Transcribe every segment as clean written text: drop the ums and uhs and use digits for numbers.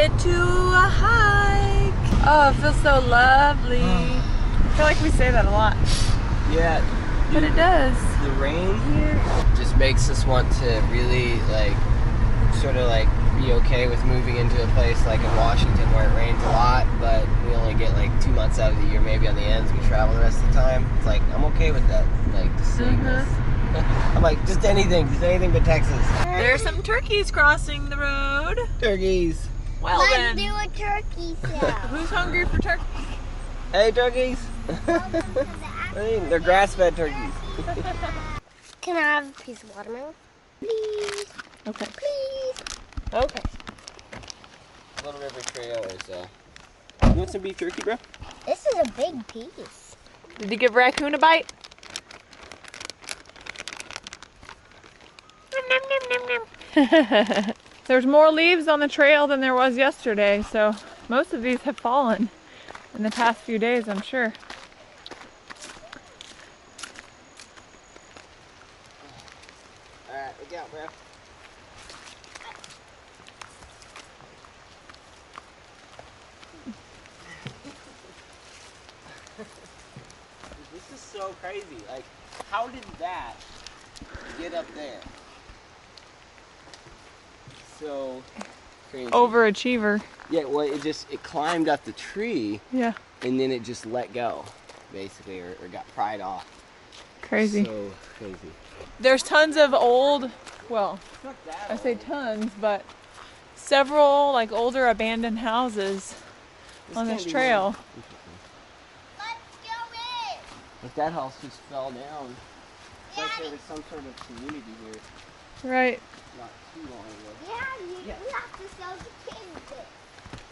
decided to hike. Oh, it feels so lovely. I feel like we say that a lot. Yeah. But it does. The rain here just makes us want to really sort of be okay with moving into a place like in Washington where it rains a lot, but we only get 2 months out of the year maybe on the ends. We travel the rest of the time. It's I'm okay with that. Just seeing this. I'm just anything but Texas. There's some turkeys crossing the road. Turkeys. Well Let's then. do a turkey show. Who's hungry for turkeys? Hey, turkeys. They're grass-fed turkeys. Can I have a piece of watermelon? Please. Okay. Please. Okay. Little River Trail is, you want some beef jerky, bro? This is a big piece. Did you give Raccoon a bite? There's more leaves on the trail than there was yesterday, so most of these have fallen in the past few days, I'm sure. Alright, look out, bro. This is so crazy. How did that get up there? So crazy. Overachiever. Yeah, well, it climbed up the tree. Yeah. And then it just let go, basically, or got pried off. Crazy. So crazy. There's tons of old, well, I say tons, but several older abandoned houses on this trail. Let's go in. If that house just fell down, it's like there was some sort of community here Right. not too long ago. Yeah, you have to sell the kids it.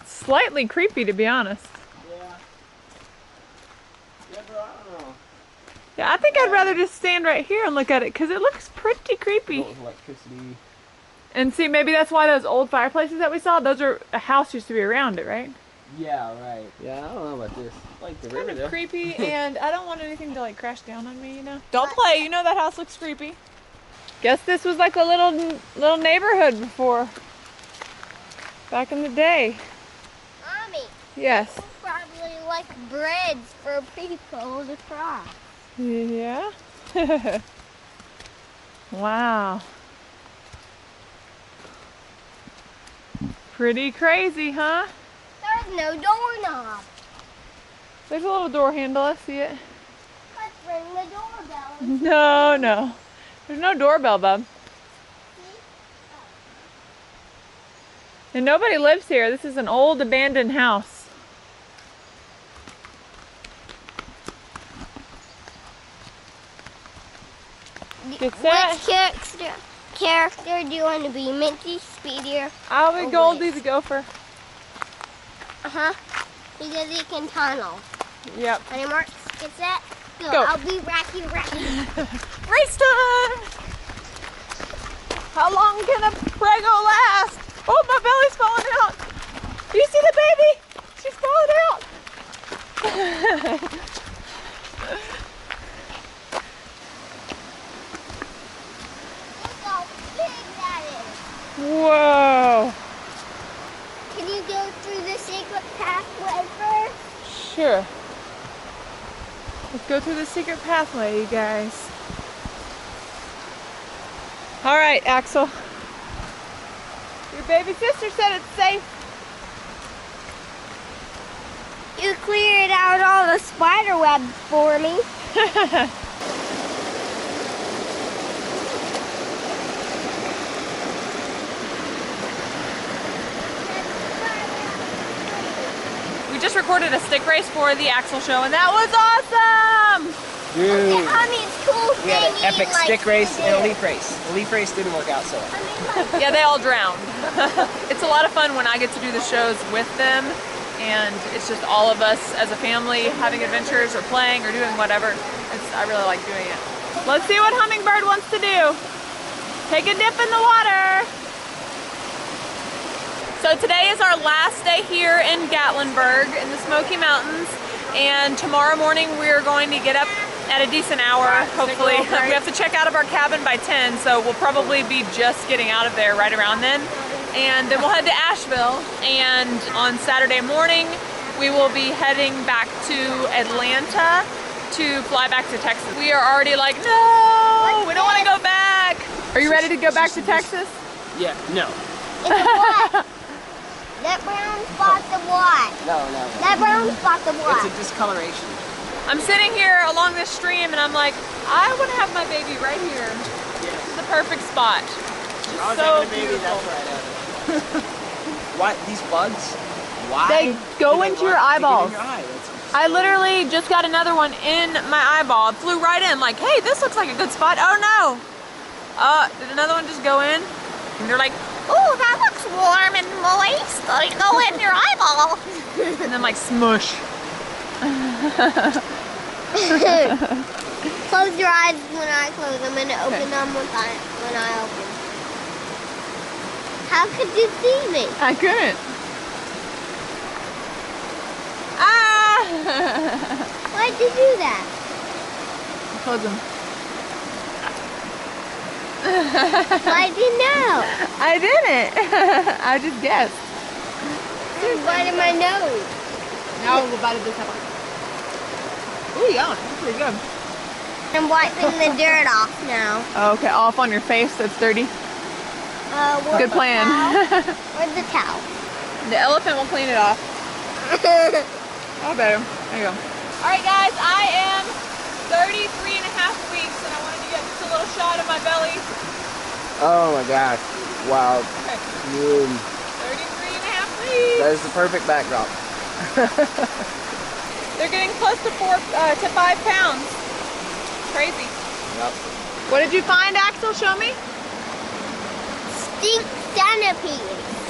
Slightly creepy, to be honest. Yeah. Yeah, bro, I don't know. Yeah, I think I'd rather just stand right here and look at it because it looks pretty creepy. With electricity. And see, maybe that's why those old fireplaces that we saw, a house used to be around it, right? Yeah, right. Yeah, I don't know about this. The river Kind though. of creepy, and I don't want anything to crash down on me, you know? Don't play, you know that house looks creepy. Guess this was a little neighborhood before. Back in the day. Mommy, Yes. probably bridge for people to cross. Yeah. Wow. Pretty crazy, huh? There's no doorknob. There's a little door handle, I see it. Let's ring the doorbell. No, no. There's no doorbell, bub. And nobody lives here. This is an old abandoned house. Get set. Which character do you want to be? Minty, Speedier? I'll be Oh, Goldie wait. the gopher. Uh-huh. Because he can tunnel. Yep. Ready, Marks? Get set? Go. I'll be Racky. Race time! How long can a prego last? Oh, my belly's falling out. Do you see the baby? She's falling out. Look how big that is. Whoa. Can you go through the secret pathway first? Sure. Let's go through the secret pathway, you guys. All right, Axel. Your baby sister said it's safe. You cleared out all the spider webs for me. We just recorded a stick race for the Axel Show, and that was awesome! Dude. Okay, I mean, it's cool We had an thing epic you stick race to and a do. leaf race. The leaf race didn't work out so well. Yeah, they all drowned. It's a lot of fun when I get to do the shows with them, and it's just all of us as a family having adventures or playing or doing whatever. I really like doing it. Let's see what Hummingbird wants to do. Take a dip in the water. So today is our last day here in Gatlinburg in the Smoky Mountains, and tomorrow morning we are going to get up at a decent hour, hopefully. We have to check out of our cabin by 10, so we'll probably be just getting out of there right around then. and then we'll head to Asheville. And on Saturday morning, we will be heading back to Atlanta to fly back to Texas. We are already like, no, we don't want to go back. Are you ready to go back to Texas? Yeah, no. It's a what? That brown spot's a what? No. That brown spot's a what? It's a discoloration. I'm sitting here along this stream and I'm like, I want to have my baby right here. Yeah. This is the perfect spot. I was So having a baby, beautiful. that's where I'd have it. Why, these bugs? Why? They go do they into your want to get eyeballs. in your eye? That's I literally just got another one in my eyeball. It flew right in like, hey, this looks like a good spot. Oh no. Did another one just go in? And they're like, oh, that looks warm and moist. It'll go in your eyeball. And then like smush. Close your eyes when I close them and open them when I open. How could you see me? I couldn't. Ah! Why'd you do that? Close them. Why'd you know? I didn't. I just guessed. You bited my nose. Now we'll bite this one. Ooh, yeah, that's pretty good. I'm wiping the dirt off now. Okay, off on your face, that's dirty. Where's Good plan. The towel? Where's the towel? The elephant will clean it off. Oh, better. There you go. All right, guys, I am 33 and a half weeks, and I wanted to get just a little shot of my belly. Oh my gosh. Wow. Okay. 33 and a half weeks. That is the perfect backdrop. They're getting close to 5 pounds. Crazy. Yep. What did you find, Axel? Show me. Stink centipedes.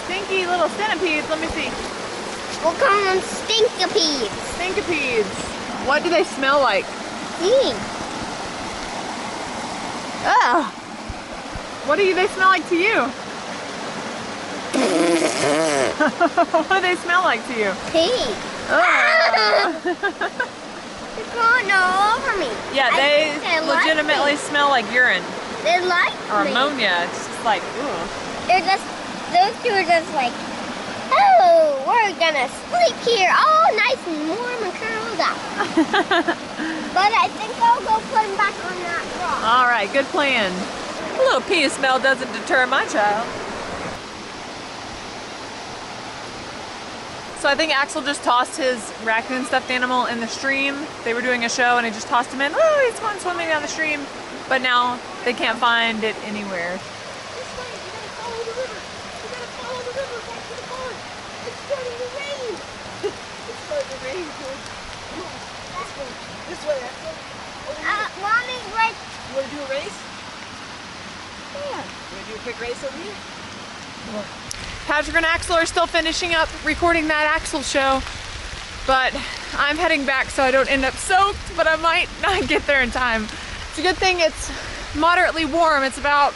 Stinky little centipedes. Let me see. We'll call them stinkipedes. Stinkipedes. What do they smell like? Stink. Ugh. What do they smell like to you? What do they smell like to you? Pee. They're crawling all over me. Yeah, I they think they like legitimately me. smell like urine They like or me. ammonia. It's just like, ooh. They're just, those two are just like, oh, we're gonna sleep here all nice and warm and curled up. But I think I'll go put them back on that rock. All right, good plan. A little pee smell doesn't deter my child. So I think Axel just tossed his raccoon stuffed animal in the stream. They were doing a show and he just tossed him in. Oh, he's going swimming down the stream. But now they can't find it anywhere. This way, you gotta follow the river. You gotta follow the river back to the barn. It's starting to rain. It's starting to rain, George. Come on. This way, Axel. Mommy's right. You want to do a race? Yeah. You want to do a quick race over here? Come on. Patrick and Axel are still finishing up recording that Axel show, but I'm heading back so I don't end up soaked, but I might not get there in time. It's a good thing it's moderately warm. It's about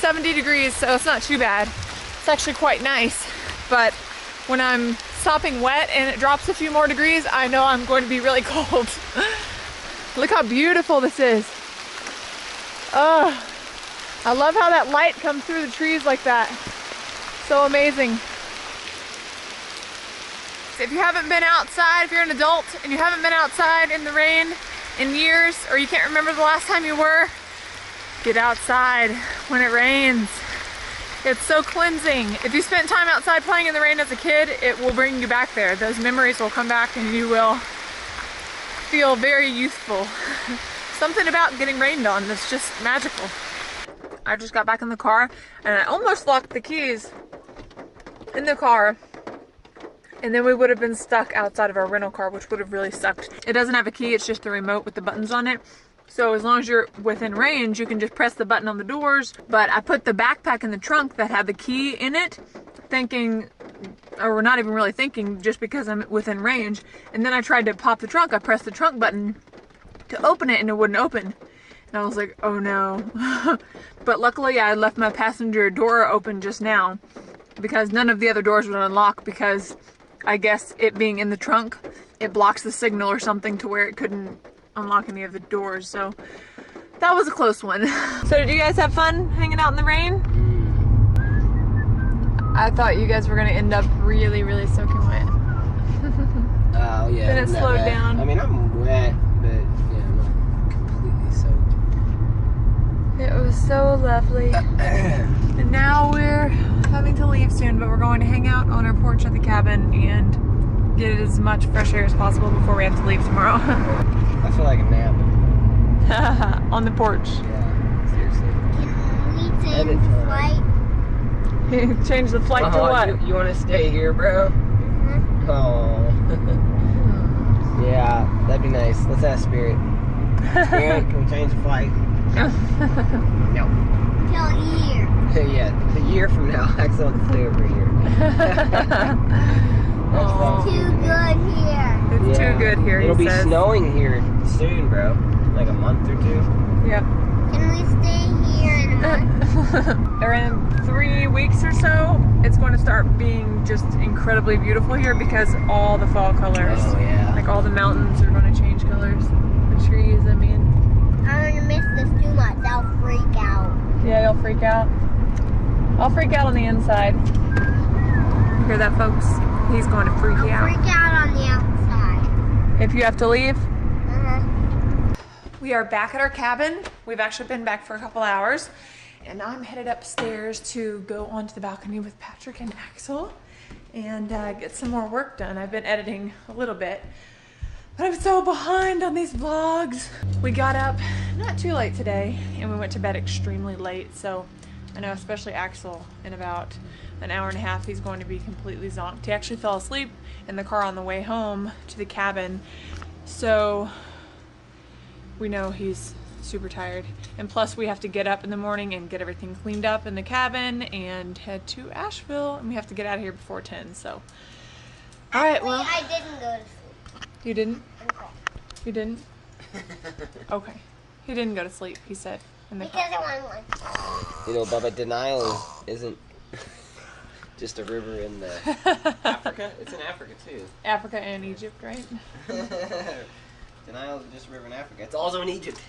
70 degrees, so it's not too bad. It's actually quite nice, but when I'm sopping wet and it drops a few more degrees, I know I'm going to be really cold. Look how beautiful this is. Oh, I love how that light comes through the trees like that. So amazing. If you haven't been outside, if you're an adult and you haven't been outside in the rain in years, or you can't remember the last time you were, get outside when it rains. It's so cleansing. If you spent time outside playing in the rain as a kid, it will bring you back there. Those memories will come back and you will feel very youthful. Something about getting rained on that's just magical. I just got back in the car and I almost locked the keys in the car, and then we would have been stuck outside of our rental car, which would have really sucked. It doesn't have a key, it's just the remote with the buttons on it. So as long as you're within range, you can just press the button on the doors. But I put the backpack in the trunk that had the key in it, thinking, or not even really thinking, just because I'm within range. And then I tried to pop the trunk. I pressed the trunk button to open it and it wouldn't open. And I was like, oh no. But luckily I left my passenger door open just now, because none of the other doors would unlock, because I guess it being in the trunk, it blocks the signal or something to where it couldn't unlock any of the doors. So that was a close one. So did you guys have fun hanging out in the rain? I thought you guys were gonna end up really, really soaking wet. Oh yeah. Then it not slowed bad. down. I mean, I'm wet, but yeah, I'm not completely soaked. It was so lovely. And now we're having to leave soon, but we're going to hang out on our porch at the cabin and get as much fresh air as possible before we have to leave tomorrow. I feel like a nap. On the porch. Yeah, seriously. Can we change the flight? Change the flight to what? You want to stay here, bro? Mm-hmm. Oh. Yeah, that'd be nice. Let's ask Spirit. Spirit, can we change the flight? No. Till a year. Yeah, a year from now, Axel will stay over here. Aw. Too good here. It's too good here, It'll he be says. snowing here soon, bro. Like a month or two. Yep. Can we stay here in a month? Or in 3 weeks or so, it's going to start being just incredibly beautiful here because all the fall colors. Oh, yeah. Like all the mountains are going to change colors. The trees, I mean. I'm gonna miss this too much. I'll freak out. Yeah, you'll freak out. I'll freak out on the inside. You hear that, folks? He's going to freak I'll you out. freak out on the outside. If you have to leave. Uh-huh. We are back at our cabin. We've actually been back for a couple hours. And I'm headed upstairs to go onto the balcony with Patrick and Axel and get some more work done. I've been editing a little bit, but I'm so behind on these vlogs. We got up not too late today and we went to bed extremely late. So I know especially Axel, in about an hour and a half, he's going to be completely zonked. He actually fell asleep in the car on the way home to the cabin. So we know he's super tired. And plus we have to get up in the morning and get everything cleaned up in the cabin and head to Asheville, and we have to get out of here before 10. So all right, well, I didn't go to sleep. you didn't? Okay. You didn't? Okay. He didn't go to sleep, he said. In the Because I wanted one. You know, Bubba, denial isn't just a river in the Africa. It's in Africa too. Africa and Egypt, right? Denial is just a river in Africa. It's also in Egypt.